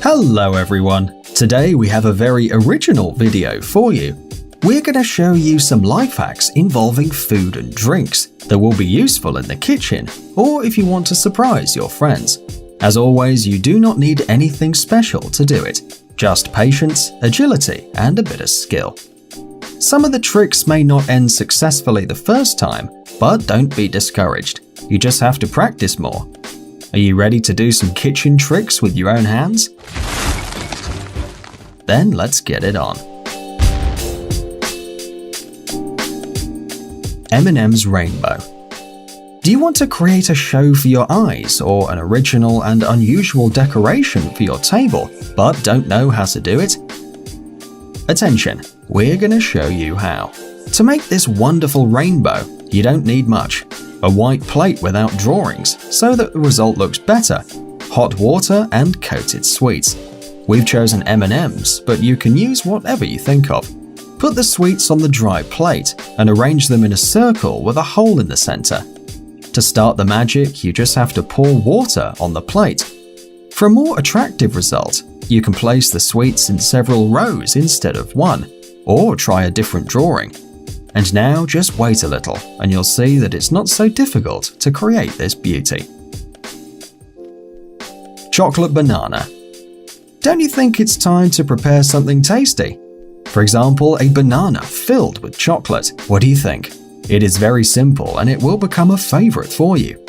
Hello everyone! Today we have a very original video for you. We're going to show you some life hacks involving food and drinks that will be useful in the kitchen or if you want to surprise your friends. As always, you do not need anything special to do it, just patience, agility, and a bit of skill. Some of the tricks may not end successfully the first time, but don't be discouraged. You just have to practice more. Are you ready to do some kitchen tricks with your own hands? Then let's get it on. M&M's Rainbow. Do you want to create a show for your eyes or an original and unusual decoration for your table, but don't know how to do it? Attention, we're going to show you how. To make this wonderful rainbow, you don't need much. A white plate without drawings, so that the result looks better, hot water and coated sweets. We've chosen M&M's, but you can use whatever you think of. Put the sweets on the dry plate and arrange them in a circle with a hole in the center. To start the magic, you just have to pour water on the plate. For a more attractive result, you can place the sweets in several rows instead of one, or try a different drawing. And now just wait a little and you'll see that it's not so difficult to create this beauty. Chocolate banana. Don't you think it's time to prepare something tasty? For example, a banana filled with chocolate. What do you think? It is very simple and it will become a favorite for you.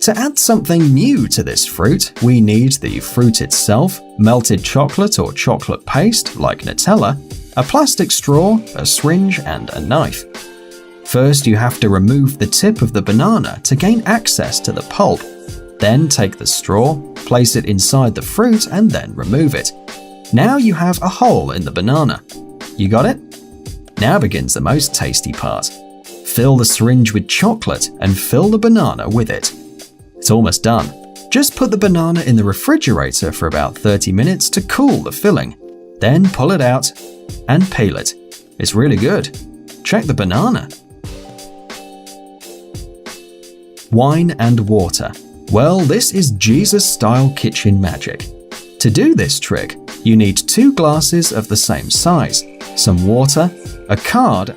To add something new to this fruit, we need the fruit itself, melted chocolate or chocolate paste like Nutella, a plastic straw, a syringe, and a knife. First, you have to remove the tip of the banana to gain access to the pulp. Then take the straw, place it inside the fruit, and then remove it. Now you have a hole in the banana. You got it? Now begins the most tasty part. Fill the syringe with chocolate and fill the banana with it. It's almost done. Just put the banana in the refrigerator for about 30 minutes to cool the filling. Then pull it out and peel it. It's really good. Check the banana. Wine and water. Well, this is Jesus-style kitchen magic. To do this trick, you need 2 glasses of the same size, some water, a card,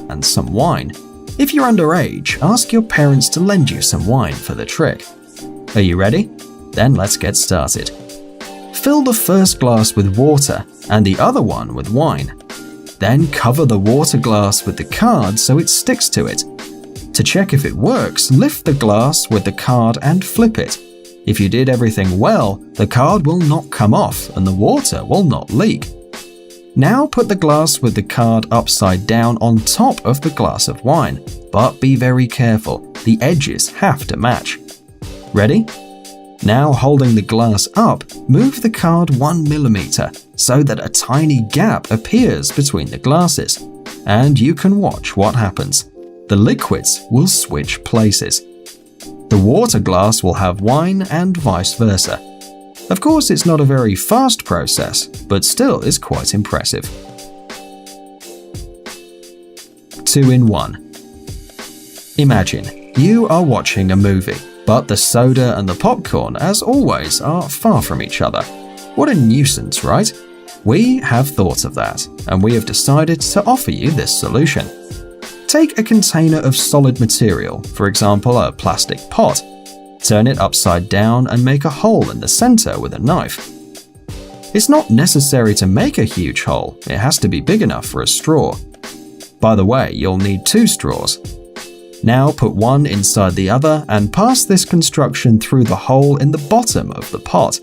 and some wine. If you're underage, ask your parents to lend you some wine for the trick. Are you ready? Then let's get started. Fill the first glass with water and the other one with wine. Then cover the water glass with the card so it sticks to it. To check if it works, lift the glass with the card and flip it. If you did everything well, the card will not come off and the water will not leak. Now put the glass with the card upside down on top of the glass of wine, but be very careful, the edges have to match. Ready? Now holding the glass up, move the card 1 millimeter so that a tiny gap appears between the glasses, and you can watch what happens. The liquids will switch places. The water glass will have wine and vice versa. Of course, it's not a very fast process, but still is quite impressive. 2-in-1. Imagine, you are watching a movie, but the soda and the popcorn, as always, are far from each other. What a nuisance, right? We have thought of that, and we have decided to offer you this solution. Take a container of solid material, for example a plastic pot. Turn it upside down and make a hole in the center with a knife. It's not necessary to make a huge hole, it has to be big enough for a straw. By the way, you'll need 2 straws. Now put one inside the other and pass this construction through the hole in the bottom of the pot.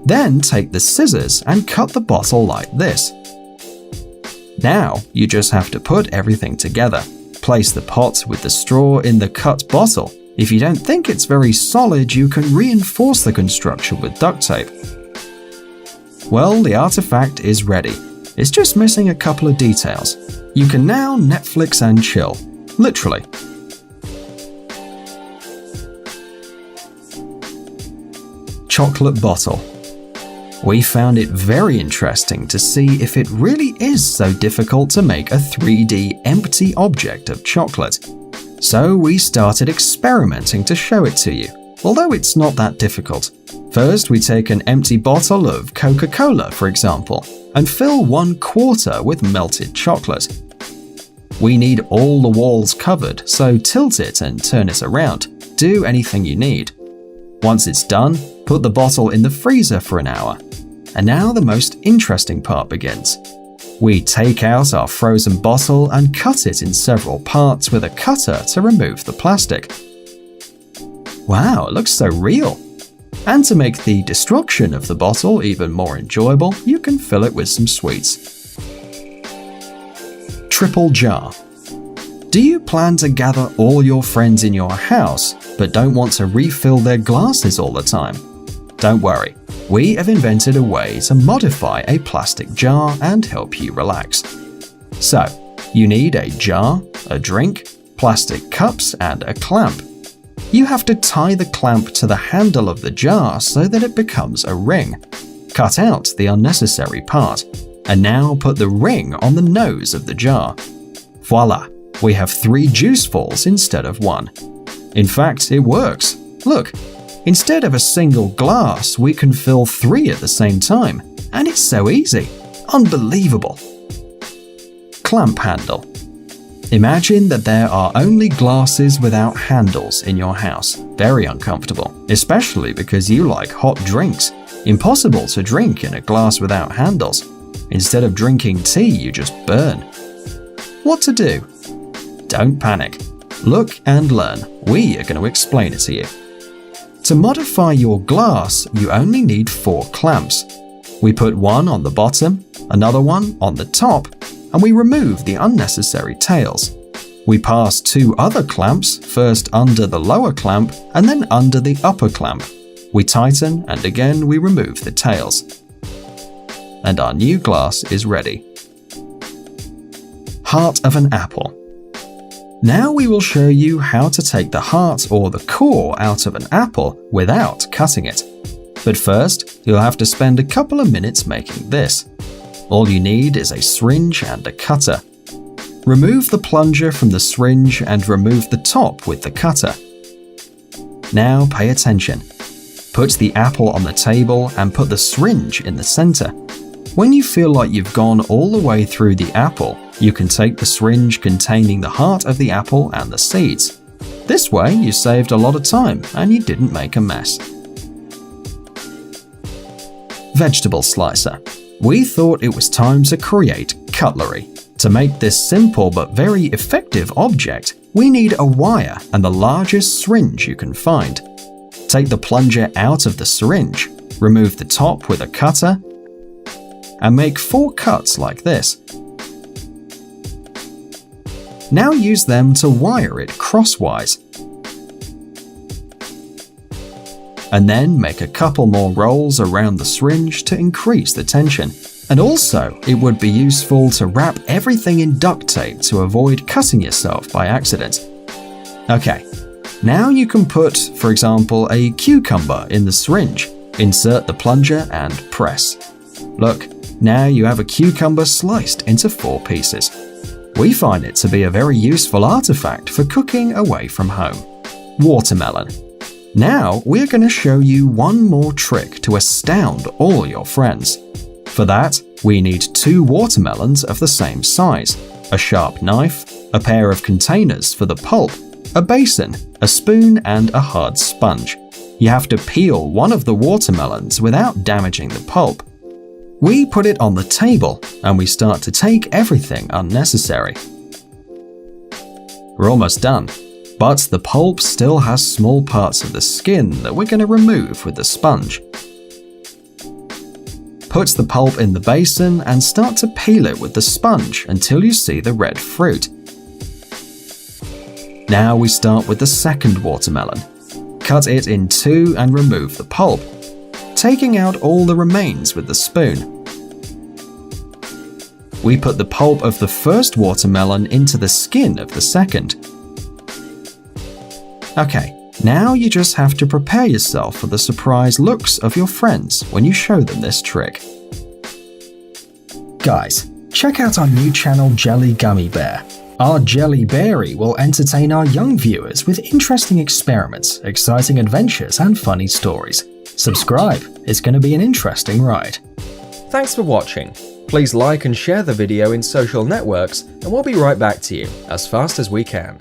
Then take the scissors and cut the bottle like this. Now you just have to put everything together. Place the pot with the straw in the cut bottle. If you don't think it's very solid, you can reinforce the construction with duct tape. Well, the artifact is ready. It's just missing a couple of details. You can now Netflix and chill. Literally. Chocolate bottle. We found it very interesting to see if it really is so difficult to make a 3D empty object of chocolate. So we started experimenting to show it to you. although it's not that difficult. First, we take an empty bottle of Coca-Cola, for example, and fill 1/4 with melted chocolate. We need all the walls covered, so tilt it and turn it around. Do anything you need. Once it's done, put the bottle in the freezer for an hour. And now the most interesting part begins. We take out our frozen bottle and cut it in several parts with a cutter to remove the plastic. Wow, it looks so real! And to make the destruction of the bottle even more enjoyable, you can fill it with some sweets. Triple jar. Do you plan to gather all your friends in your house, but don't want to refill their glasses all the time? Don't worry, we have invented a way to modify a plastic jar and help you relax. So, you need a jar, a drink, plastic cups, and a clamp. You have to tie the clamp to the handle of the jar so that it becomes a ring. Cut out the unnecessary part, and now put the ring on the nose of the jar. Voila! We have 3 juice balls instead of 1. In fact, it works. Look, instead of a single glass, we can fill 3 at the same time. And it's so easy. Unbelievable. Clamp handle. Imagine that there are only glasses without handles in your house. Very uncomfortable, especially because you like hot drinks. Impossible to drink in a glass without handles. Instead of drinking tea, you just burn. What to do? Don't panic. Look and learn. We are going to explain it to you. To modify your glass, you only need 4 clamps. We put one on the bottom, another one on the top, and we remove the unnecessary tails. We pass 2 other clamps, first under the lower clamp and then under the upper clamp. We tighten and again we remove the tails. And our new glass is ready. Heart of an apple. Now we will show you how to take the heart or the core out of an apple without cutting it. But first, you'll have to spend a couple of minutes making this. All you need is a syringe and a cutter. Remove the plunger from the syringe and remove the top with the cutter. Now pay attention. Put the apple on the table and put the syringe in the center. When you feel like you've gone all the way through the apple, you can take the syringe containing the heart of the apple and the seeds. This way, you saved a lot of time and you didn't make a mess. Vegetable slicer. We thought it was time to create cutlery. To make this simple but very effective object, we need a wire and the largest syringe you can find. Take the plunger out of the syringe, remove the top with a cutter, and make 4 cuts like this. Now use them to wire it crosswise. And then make a couple more rolls around the syringe to increase the tension. And also, it would be useful to wrap everything in duct tape to avoid cutting yourself by accident. Okay, now you can put, for example, a cucumber in the syringe. Insert the plunger and press. Look, now you have a cucumber sliced into 4 pieces. We find it to be a very useful artifact for cooking away from home. Watermelon. Now we're going to show you one more trick to astound all your friends. For that, we need 2 watermelons of the same size, a sharp knife, a pair of containers for the pulp, a basin, a spoon, and a hard sponge. You have to peel one of the watermelons without damaging the pulp. We put it on the table and we start to take everything unnecessary. We're almost done, but the pulp still has small parts of the skin that we're going to remove with the sponge. Put the pulp in the basin and start to peel it with the sponge until you see the red fruit. Now we start with the second watermelon. Cut it in 2 and remove the pulp, taking out all the remains with the spoon. We put the pulp of the first watermelon into the skin of the second. Okay, now you just have to prepare yourself for the surprised looks of your friends when you show them this trick. Guys, check out our new channel Jelly Gummy Bear. Our Jelly Berry will entertain our young viewers with interesting experiments, exciting adventures, and funny stories. Subscribe, it's going to be an interesting ride. Thanks for watching. Please like and share the video in social networks, and we'll be right back to you as fast as we can.